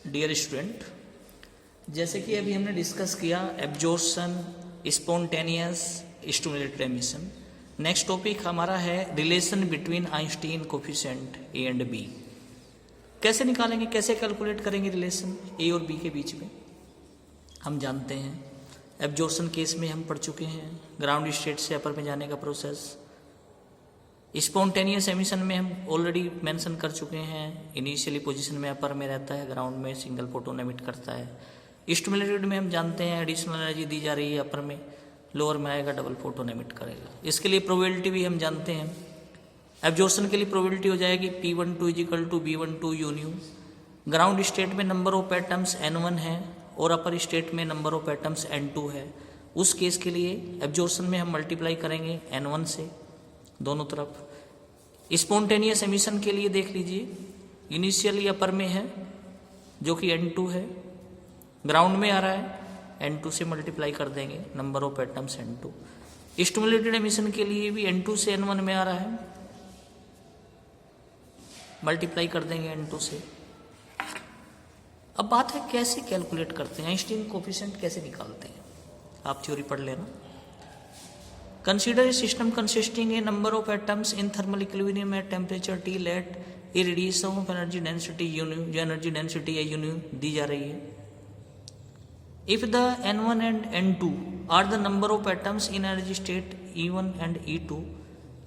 Dear student, जैसे कि अभी हमने डिस्कस किया absorption, spontaneous, stimulated emission. Next topic हमारा है relation between Einstein coefficient A and B. कैसे निकालेंगे, कैसे कैलकुलेट करेंगे रिलेशन ए और बी के बीच में। हम जानते हैं एब्जॉर्प्शन केस में हम पढ़ चुके हैं, ग्राउंड स्टेट से अपर में जाने का प्रोसेस। स्पॉन्टेनियस एमिशन में हम ऑलरेडी मेंशन कर चुके हैं, इनिशियली पोजीशन में अपर में रहता है, ग्राउंड में सिंगल फोटोन एमिट करता है। स्टिमुलेटेड में हम जानते हैं एडिशनल एनर्जी दी जा रही है, अपर में, लोअर में आएगा डबल फोटोन एमिट करेगा। इसके लिए प्रोबेबिलिटी भी हम जानते हैं। एब्जॉर्प्शन के लिए प्रोबेबिलिटी हो जाएगी P12 = B12 U new. Ground state में नंबर ऑफ एटम्स N1 है और अपर स्टेट में नंबर ऑफ एटम्स N2 है। उस केस के लिए एब्जॉर्प्शन में हम मल्टीप्लाई करेंगे N1 से दोनों तरफ। स्पॉन्टेनियस एमिशन के लिए देख लीजिए, इनिशियली अपर में है जो कि N2 है, ग्राउंड में आ रहा है, N2 से मल्टीप्लाई कर देंगे number of atoms N2। Stimulated emission के लिए भी N2 से N1 में आ रहा है, मल्टीप्लाई कर देंगे N2 से। अब बात है कैसे कैलकुलेट करते हैं, आइंस्टीन कोफिशिएंट कैसे निकालते हैं, आप थ्योरी पढ़ लेना। Consider a system consisting a number of atoms in thermal equilibrium at temperature T. Let a radiation of energy density U nu, जो energy density है U nu दी जा रही है। If the N1 and N2 are the number of atoms in energy state E1 and E2,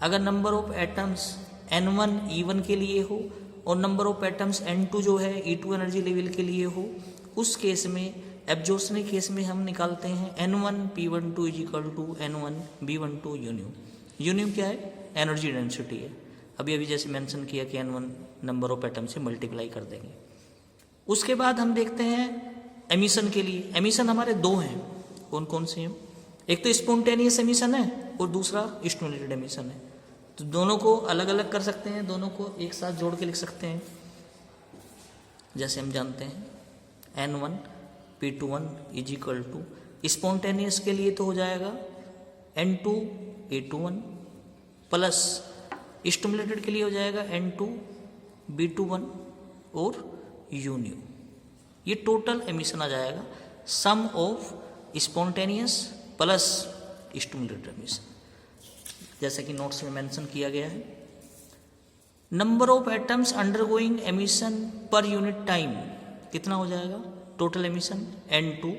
अगर number of atoms N1 E1 के लिए हो और number of atoms N2 जो है E2 energy level के लिए हो, उस केस में एब्जॉर्प्शन केस में हम निकालते हैं N1 P12 = N1 B12 U new. U new क्या है, एनर्जी डेंसिटी है। अभी जैसे मेंशन किया कि N1 नंबर ऑफ एटम से मल्टीप्लाई कर देंगे। उसके बाद हम देखते हैं एमिशन के लिए। एमिशन हमारे दो हैं, कौन कौन से हैं, एक तो स्पॉन्टेनियस एमिशन है और दूसरा स्टिमुलेटेड एमिशन है। तो दोनों को अलग अलग कर सकते हैं, दोनों को एक साथ जोड़ के लिख सकते हैं। जैसे हम जानते हैं N1 P21 = स्पॉन्टेनियस के लिए तो हो जाएगा N2 A21 प्लस स्टिमुलेटेड के लिए हो जाएगा N2 B21 और U न्यू। ये टोटल एमिशन आ जाएगा, sum of spontaneous plus stimulated emission. जैसा कि नोट्स में मेंशन किया गया है, number of atoms undergoing emission per unit time कितना हो जाएगा, total emission N2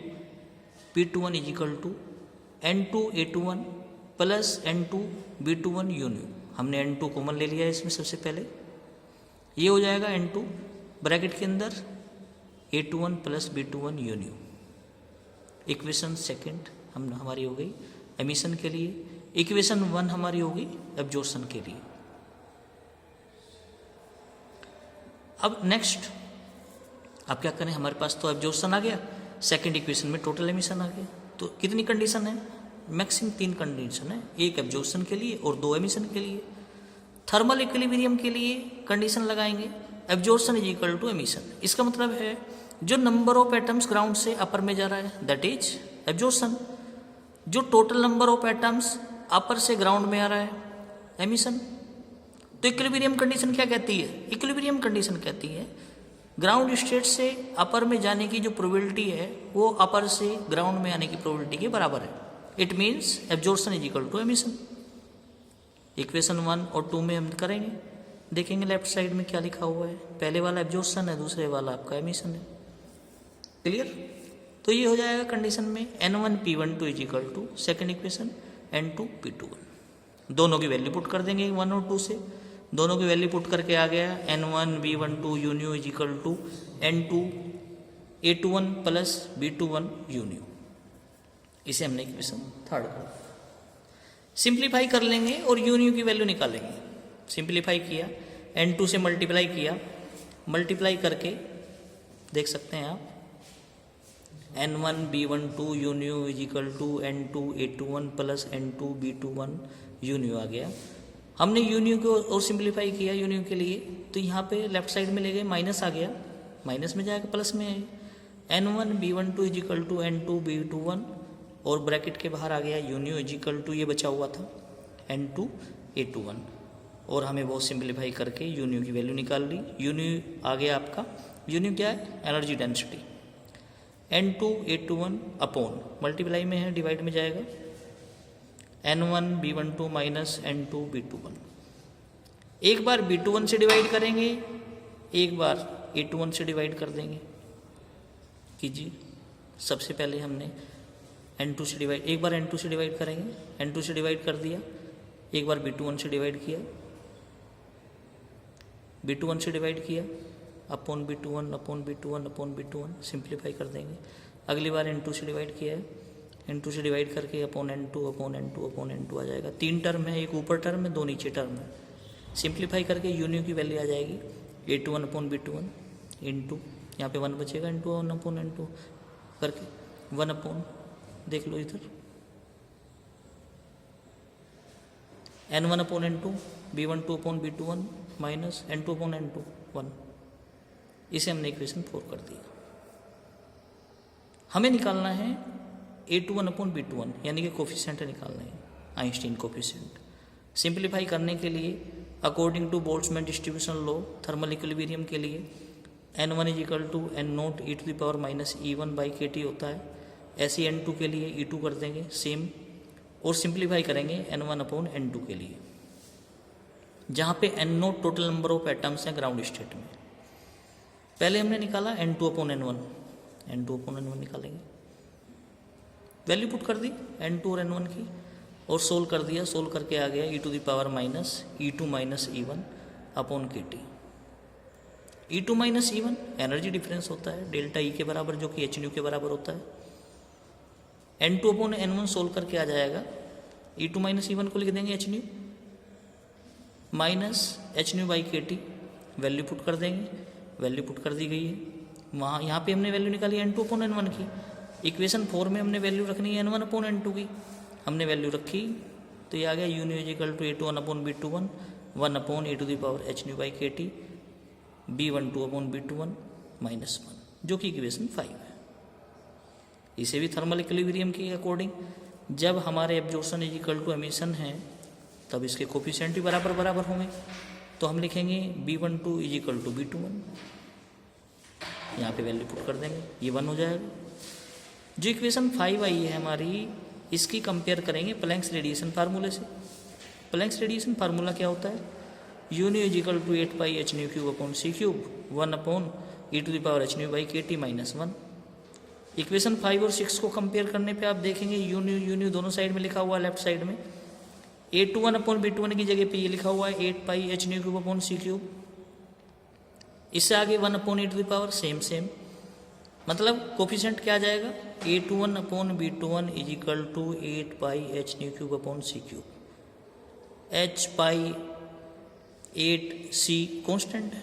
P21 = N2 A21 plus N2 B21 U न्यू। हमने N2 कॉमन ले लिया है इसमें सबसे पहले, ये हो जाएगा N2 ब्रैकेट के अंदर A21 plus B21 U new. Equation second हमारी हो गई एमिशन के लिए, इक्वेशन 1 हमारी होगी एब्जॉर्प्शन के लिए। अब नेक्स्ट अब क्या करें, हमारे पास तो एब्जॉर्प्शन आ गया, सेकंड इक्वेशन में टोटल एमिशन आ गया। तो कितनी कंडीशन है, मैक्सिमम 3 कंडीशन है, एक एब्जॉर्प्शन के लिए और 2 एमिशन के लिए। थर्मल इक्विलिब्रियम के लिए कंडीशन लगाएंगे एब्जॉर्प्शन = एमिशन। इसका मतलब है जो नंबर ऑफ एटम्स ग्राउंड से अपर में जा रहा है दैट इज एब्जॉर्प्शन, जो टोटल नंबर ऑफ एटम्स अपर से ग्राउंड में आ रहा है एमिशन। तो इक्विलिब्रियम कंडीशन क्या कहती है, इक्विलिब्रियम कंडीशन कहती है ग्राउंड स्टेट से अपर में जाने की जो प्रोबेबिलिटी है वो अपर से ग्राउंड में आने की प्रोबेबिलिटी के बराबर है। It means absorption = emission. Equation 1 और 2 में हम करेंगे, देखेंगे लेफ्ट साइड में क्या लिखा हुआ है, पहले वाला एब्जॉर्प्शन है, दूसरे वाला आपका एमिशन है। क्लियर। तो ये हो जाएगा कंडीशन में N1 P12 = second equation N2 P21। दोनों की वैल्यू पुट कर देंगे 1 और 2 से, दोनों की वैल्यू पुट करके आ गया N1 B12 U न्यू = N2 A21 plus B21 U new. इसे हमने इक्वेशन थर्ड को सिंप्लीफाई कर लेंगे और U न्यू की वैल्यू निकालेंगे। सिंप्लीफाई किया, N2 से मल्टीप्लाई किया, मल्टीप्लाई करके देख सकते हैं आप N1 B12 U न्यू = N2 A21 plus N2 B21 U न्यू आ गया। हमने U न्यू को और सिंप्लीफाई किया U न्यू के लिए, तो यहाँ पे लेफ्ट साइड में ले गए, माइनस आ गया, माइनस में जाएगा प्लस में है। N1 B12 = N2 B21 और ब्रैकेट के बाहर आ गया U न्यू = ये बचा हुआ था N2 A21। और हमें वो सिंप्लीफाई करके यून्यू की वैल्यू निकाल ली। यून्यू आ गया आपका, यून्यू क्या है, energy density, N2A21 upon multiply में है, डिवाइड में जाएगा, N1B12 माइनस N2B21। एक बार B21 से डिवाइड करेंगे, एक बार A21 से डिवाइड कर देंगे। कीजिए, सबसे पहले हमने N2 से डिवाइड, एक बार N2 से डिवाइड करेंगे, N2 से डिवाइड कर दिया, एक बार B21 से डिवाइड किया, B21 से डिवाइड किया, upon B21 upon B21 upon B21, simplify कर देंगे। अगली बार N2 से डिवाइड किया है, N2 से डिवाइड करके upon N2 upon N2 upon N2 आ जाएगा। 3 टर्म है, एक ऊपर टर्म है, 2 नीचे टर्म है। सिंप्लीफाई करके यून्यू की वैल्यू आ जाएगी A21 अपॉन B21 इंटू, यहाँ पे 1 बचेगा, इंटू 1 अपॉन N2 करके 1 अपॉन, देख लो इधर, N1 upon N2, B12 upon B21 minus N2 upon N2 1। इसे हमने इक्वेशन 4 कर दिया। हमें निकालना है A21 अपॉन B21, यानी कि कोफिशिएंट निकालना है, आइंस्टीन कोफिशिएंट। सिंप्लीफाई करने के लिए according to Boltzmann distribution law thermal equilibrium के लिए N1 is equal to N0 e to the power minus E1 by KT होता है। ऐसे N2 के लिए E2 कर देंगे सेम, और सिंप्लीफाई करेंगे N1 अपॉन N2 के लिए, जहाँ पे N0 total number of atoms हैं ग्राउंड स्टेट में। पहले हमने निकाला N2 upon N1, N2 upon N1 निकालेंगे, वैल्यू पुट कर दी N2 और N1 की, और सोल्व कर दिया, सोल्व करके आ गया e to the power minus E2 minus E1 upon KT। E2 minus E1 energy difference होता है डेल्टा E के बराबर, जो कि hν के बराबर होता है। N2 अपॉन N1 सोल्व करके आ जाएगा, E2 माइनस E1 को लिख देंगे hν minus hν by KT, value put कर देंगे, वैल्यू पुट कर दी गई है। वहाँ यहाँ पे हमने वैल्यू निकाली N2 अपॉन N1 की। इक्वेशन 4 में हमने वैल्यू रखनी है N1 अपॉन N2 की, हमने वैल्यू रखी, तो ये आ गया यून्यू is equal to A21 upon B21 1 upon e to the power hν by KT B12 upon B21 minus 1, जो कि इक्वेशन 5 है। इसे भी थर्मल इक्विलिब्रियम के अकॉर्डिंग जब हमारे absorption is equal to emission है, तब इसके कोफिशिएंट भी बराबर बराबर होंगे, तो हम लिखेंगे B12 is equal to B21, यहाँ पे वैल्यू पुट कर देंगे, ये 1 हो जाएगा। जो इक्वेशन 5 आई है हमारी, इसकी कंपेयर करेंगे प्लैंक्स रेडिएशन फार्मूले से। प्लैंक्स रेडिएशन फार्मूला क्या होता है, यून्यू is equal to 8 pi hν cube upon c cube 1 upon e to the power hν by KT minus 1। Equation 5 और 6 को कंपेयर करने पे आप देखेंगे यून्यू यून्यू दोनों साइड में लिखा हुआ है, लेफ्ट साइड में A21 अपॉन B21 की जगह पे ये लिखा हुआ है 8 pi hν cube upon c cube, इससे आगे 1 upon e to the power same same, मतलब कोफिशिएंट क्या आ जाएगा, A21 upon B21 is equal to 8 pi hν cube upon c cube. h pi 8c constant है,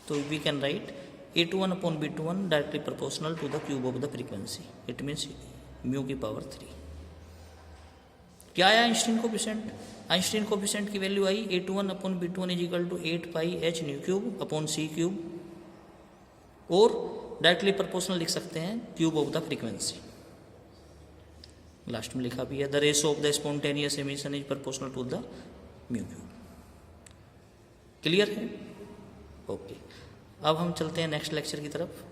तो we can write A21 upon B21 directly proportional to the cube of the frequency, it means mu की power 3। क्या आया Einstein coefficient, Einstein coefficient की value आई A21 upon B21 is equal to 8 pi hν cube upon c cube, और directly proportional लिख सकते हैं cube of the frequency. Last में लिखा भी है the ratio of the spontaneous emission is proportional to the mu cube. Clear है? Okay, अब हम चलते हैं नेक्स्ट लेक्चर की तरफ।